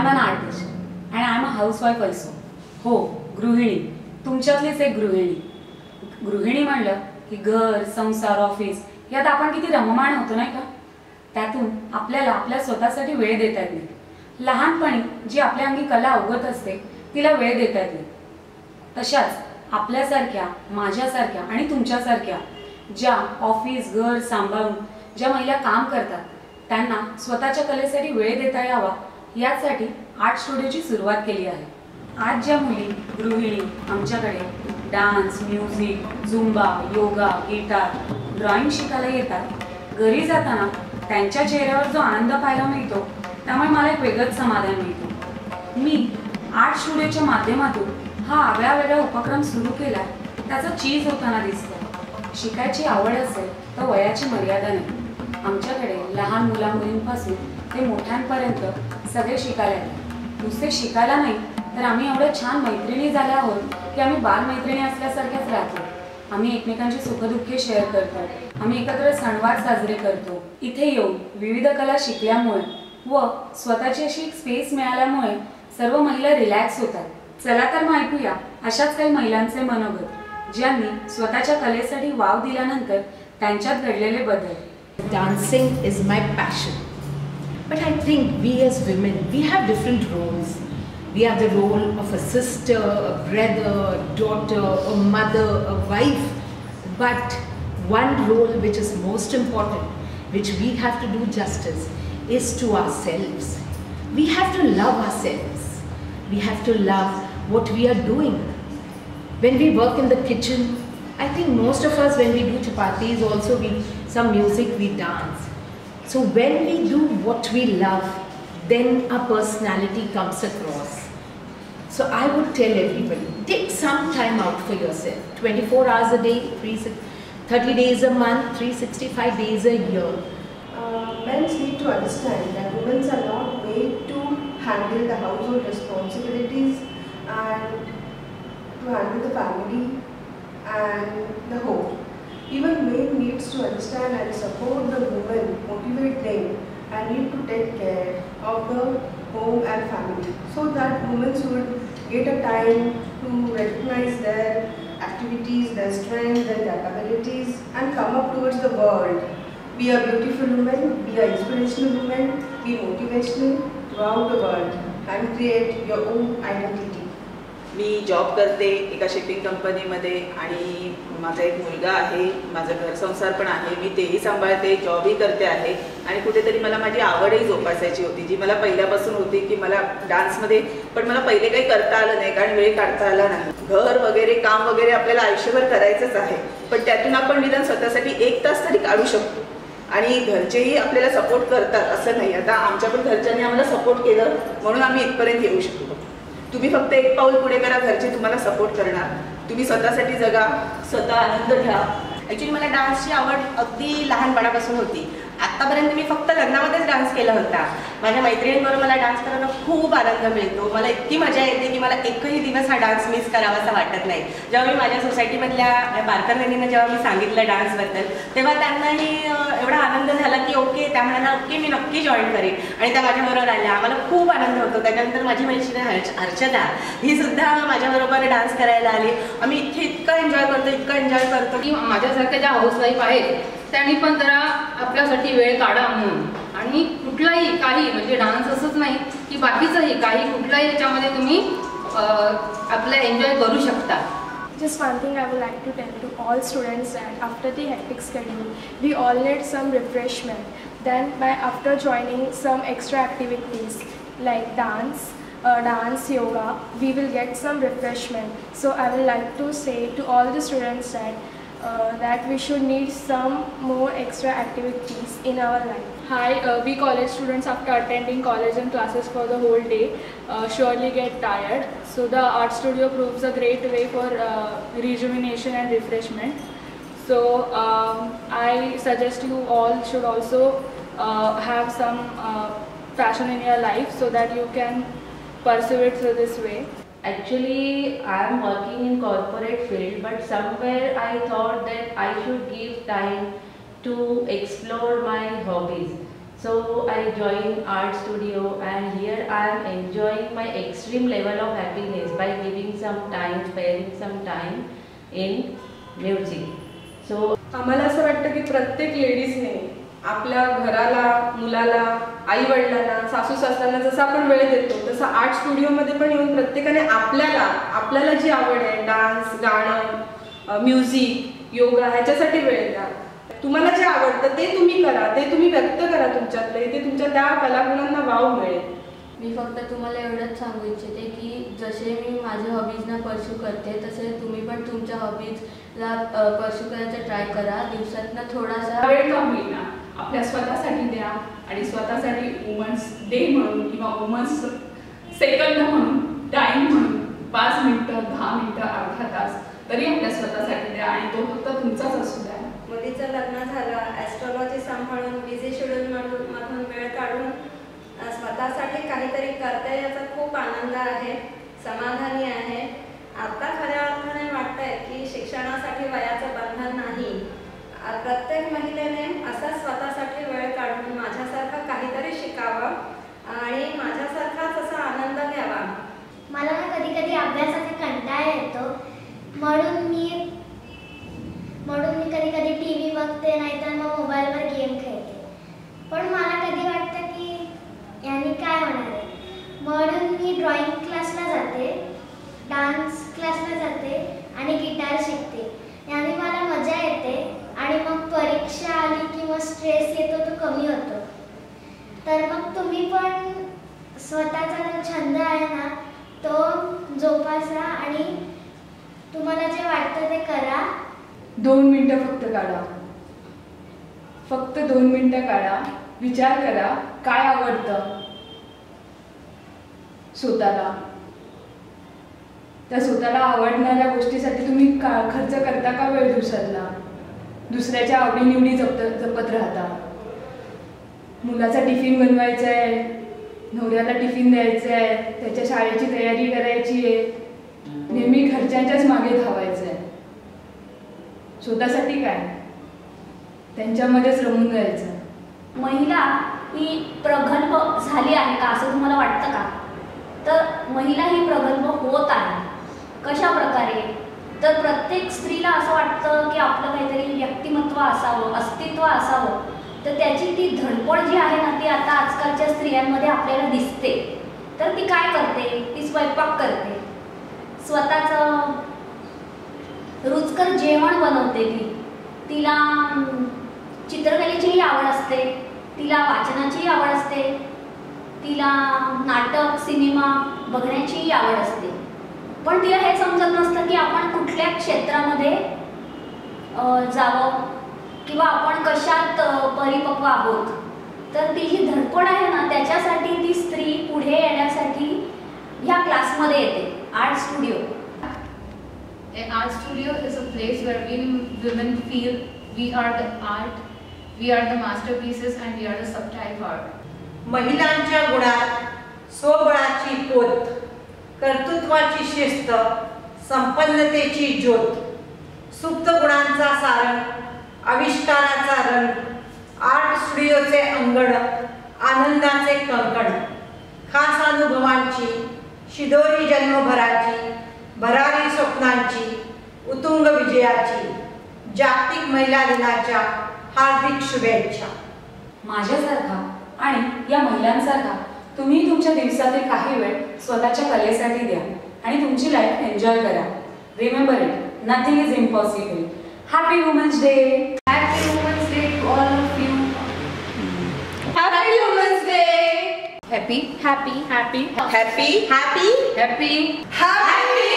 M an artist and I am a housewife also. हो, गृहिणी, तुमच्यातलीच एक गृहिणी. गृहिणी म्हणलं की घर, संसार, ऑफिस यात आपण किती रममाण होतो नाही का? त्यातून आपल्याला आपल्या स्वतःसाठी वेळ देता येत नाही. लहानपणी जी आपल्या अंगी कला उगत असते तिला वेळ देता येत नाही. तशाच आपल्यासारख्या, माझ्यासारख्या आणि तुमच्यासारख्या ज्या ऑफिस, घर सांभाळून ज्या महिला काम करतात त्यांना स्वतःच्या कलेसाठी वेळ देता यावा यासाठी आर्ट स्टुडिओची सुरुवात केली आहे. आज ज्या मुली गृहिणी आमच्याकडे dance, music, Zumba, yoga, guitar, drawing शिकायला येतात, घरी जाताना त्यांच्या चेहऱ्यावर जो आनंद पाहायला मिळतो त्यामुळे मला एक वेगळंच समाधान मिळतो. मी आर्ट स्टुडिओच्या माध्यमातून हा आगळा उपक्रम सुरू केला, त्याचा चीज होताना दिसतो. शिकायची आवड असेल तर वयाची मर्यादा नाही. आमच्याकडे लहान मुलामुलींपासून ते मोठ्यांपर्यंत सगळे शिकायला येतात. नुसते शिकायला नाही तर आम्ही एवढ्या छान मैत्रिणी झाल्या आहोत की आम्ही बालमैत्रिणी असल्यासारख्याच राहतो. आम्ही एकमेकांची सुखदुःखे शेअर करतो. आम्ही एकत्र सणवार साजरे करतो. इथे येऊन विविध कला शिकल्यामुळे व स्वतःची अशी एक स्पेस मिळाल्यामुळे सर्व महिला रिलॅक्स होतात. चला तर मग ऐकूया अशाच काही महिलांचे मनोगत ज्यांनी स्वतःच्या कलेसाठी वाव दिल्यानंतर त्यांच्यात घडलेले बदल. Dancing is my passion, but I think we as women, we have different roles. We have the role of a sister, a brother, a daughter, a mother, a wife, but one role which is most important, which we have to do justice, is to ourselves. We have to love ourselves. We have to love what we are doing. When we work in the kitchen, I think most of us, when we do chapatis also, some music, we dance. So when we do what we love, then our personality comes across. So I would tell everybody, take some time out for yourself. 24 hours a day, 30 days a month, 365 days a year. Men need to understand that women are not made to handle the household responsibilities and to handle the family and the home. Even men needs to understand and support the women, motivate them, and need to take care of the home and family, so that women should get a time to recognize their activities, their strengths, their capabilities, and come up towards the world. Be a beautiful woman, be an inspirational woman, be motivational throughout the world, and create your own identity. Me job करते एका shipping कंपनीमध्ये आणि माझा एक मुलगा आहे, माझा घर संसार पण आहे, मी तेही सांभाळते, जॉबही करते आहे आणि कुठेतरी मला माझी आवडही जोपासायची होती जी मला पहिल्यापासून होती की मला डान्समध्ये, पण मला पहिले काही करता आलं नाही कारण वेळ काढता आला नाही. घर वगैरे काम वगैरे आपल्याला आयुष्यभर करायचंच आहे, पण त्यातून आपण निदान स्वतःसाठी 1 तास तरी काढू शकतो आणि घरचेही आपल्याला सपोर्ट करतात असं नाही. आता आमच्या पण घरच्यांनी आम्हाला सपोर्ट केलं म्हणून आम्ही इथपर्यंत येऊ शकतो. तुम्ही फक्त एक पाऊल पुढे करा, घरचे तुम्हाला सपोर्ट करणार. तुम्ही स्वतःसाठी जगा, स्वतः आनंद घ्या. ॲक्च्युली मला डान्सची आवड अगदी लहानपणापासून होती. आत्तापर्यंत मी फक्त लग्नामध्येच डान्स केला होता. माझ्या मैत्रिणींबरोबर मला डान्स करायला खूप आनंद मिळतो. मला इतकी मजा येते की मला एकही दिवस हा डान्स मिस करावासा वाटत नाही. जेव्हा मी माझ्या सोसायटीमधल्या बारकर बहिणींना जेव्हा मी सांगितलं डान्सबद्दल तेव्हा त्यांनाही एवढा आनंद झाला की ओके, त्या म्हणाला ओके मी नक्की जॉईन करेन आणि त्या माझ्याबरोबर आल्या. मला खूप आनंद होतो. त्याच्यानंतर माझी मैत्रीण अर्चना ही सुद्धा माझ्याबरोबर डान्स करायला आली. आम्ही इथे इतकं एन्जॉय करतो की माझ्यासारख्या ज्या हाऊसवाईफ आहेत त्यांनी पण जरा आपल्यासाठी वेळ काढा म्हणून. आणि कुठलाही काही म्हणजे डान्स असंच नाही की बाकीचंही काही कुठलाही याच्यामध्ये तुम्ही आपलं एन्जॉय करू शकता. Just one thing I would like to tell to all students that after the hectic schedule, we all need some refreshment. Then after joining some extra activities like dance, yoga, we will get some refreshment. So I would like to say to all the students that we should need some more extra activities in our life. Hi, we college students after attending college and classes for the whole day surely get tired. So the art studio proves a great way for rejuvenation and refreshment. So I suggest you all should also have some passion in your life so that you can pursue it through this way. Actually, I am working in corporate field, but somewhere I thought that I should give time to explore my hobbies. So I joined art studio, and here I am enjoying my extreme level of happiness by giving some time, sparing some time in music. So आम्हाला असं वाटतं की प्रत्येक लेडीजने आपल्या घराला, मुलाला, आई वडिलांना, सासू सासऱ्यांना जसं आपण वेळ देतो तसं आर्ट स्टुडिओमध्ये पण येऊन प्रत्येकाने आपल्याला जी आवड आहे, डान्स, गाणं, म्युझिक, योगा ह्याच्यासाठी वेळ द्या. तुम्हाला जे आवडतं ते तुम्ही करा, ते तुम्ही व्यक्त करा तुमच्यातले, ते तुमच्या त्या कलागुणांना वाव मिळेल. मी फक्त तुम्हाला एवढंच सांगू इच्छिते की जसे मी माझ्या हॉबीजना परस्यू करते तसे तुम्ही पण तुमच्या हॉबीजला परस्यू करायचं ट्राय करा. दिवसातनं थोडासा वेळ का होईना आपल्या स्वतःसाठी द्या आणि स्वतःसाठी वुमन्स डे म्हणून किंवा वुमन्स सेकंड म्हणून, टाईम म्हणून 5 मिनिटं, 10 मिनिटं, अर्धा तास तरी आपल्या स्वतःसाठी द्या आणि तो फक्त तुमचाच असू द्या. मुलीचं लग्न झालं, ॲस्ट्रॉलॉजी सांभाळून, बिझी शेड्यूलमधून वेळ काढून स्वतःसाठी काहीतरी करते याचा खूप आनंद आहे, समाधानी आहे. आता खऱ्या अर्थाने वाटतंय की शिक्षणासाठी वयाचं बंधन नाही. प्रत्येक महिलेने असा स्वतःसाठी वेळ काढून माझ्यासारखं काहीतरी शिकावं आणि माझ्यासारखाच असा आनंद घ्यावा. मला ना कधी कधी अभ्यासाचा कंटाळा येतो, म्हणून मी कधी कधी टी व्ही बघते, नाहीतर मग मोबाईलवर गेम खेळते. पण मला कधी वाटतं की याने काय होणार आहे, म्हणून मी ड्रॉइंग क्लासला जाते, डान्स क्लासला जाते आणि गिटार शिकते. याने मला मजा येते आणि मग परीक्षा आली की मग स्ट्रेस येतो तो कमी होतो. तर मग तुम्ही पण स्वतःचा जो छंद आहे ना तो जोपासा आणि तुम्हाला जे वाटतं ते करा. 2 मिनिटं फक्त काढा, फक्त 2 मिनिटं काढा. विचार करा काय आवडतं स्वतःला, त्या स्वतःला आवडणाऱ्या गोष्टीसाठी तुम्ही खर्च करता का वेळ दिवसातला? दुसऱ्याच्या आवडीनिवडी जपत राहता. मुलाचा टिफिन बनवायचा आहे, नवऱ्याला टिफिन द्यायचा आहे, त्याच्या शाळेची तयारी करायची आहे, नेहमी घरच्यांच्याच मागे धावायचं आहे. स्वतःसाठी काय? त्यांच्यामध्येच रमून जायचं. महिला ही प्रगल्भ झाली आहे का असं तुम्हाला वाटतं का? तर महिला ही प्रगल्भ होत आहे. कशा प्रकारे? तर प्रत्येक स्त्रीला असं वाटतं की आपलं काहीतरी व्यक्तिमत्व असावं, अस्तित्व असावं. तर त्याची ती धडपड जी आहे ना ती आता आजकालच्या स्त्रियांमध्ये आपल्याला दिसते. तर ती काय करते? ती स्वयंपाक करते, स्वतःचं रुचकर जेवण बनवते. तिला चित्रकलेचीही आवड असते, तिला वाचनाचीही आवड असते, तिला नाटक, सिनेमा बघण्याचीही आवड असते. पण तिला हे समजत नसतं की आपण कुठल्या क्षेत्रामध्ये जावं किंवा आपण कशात परिपक्व आहोत. तर ती जी धडपड आहे ना त्याच्यासाठी ती स्त्री पुढे येण्यासाठी ह्या क्लासमध्ये येते, art studio. An art studio is a place where women feel we are the art, we are the masterpieces and we are the subtype art. महिलांच्या गुणात स्वबळाची पोत, कर्तृत्वाची शिस्त, संपन्नतेची ज्योत, सुप्त गुणांचा सारण, आविष्काराचा रंग, आर्ट स्टुडिओचे अंगण, आनंदाचे कंकण, खास अनुभवांची, शिदोरी जन्मभराची, भरारी स्वप्नांची, उतुंग विजयाची, जागतिक महिला दिनाच्या हार्दिक शुभेच्छा. माझ्यासारखा आणि या महिलांसारखा तुम्ही तुमच्या दिवसातील काही वेळ स्वतःच्या कलेसाठी द्या आणि तुमची लाईफ एन्जॉय करा. Remember it, nothing is impossible. Happy women's day. Happy women's day to all of you. Happy women's day. Happy, happy, happy, happy, happy, happy, happy.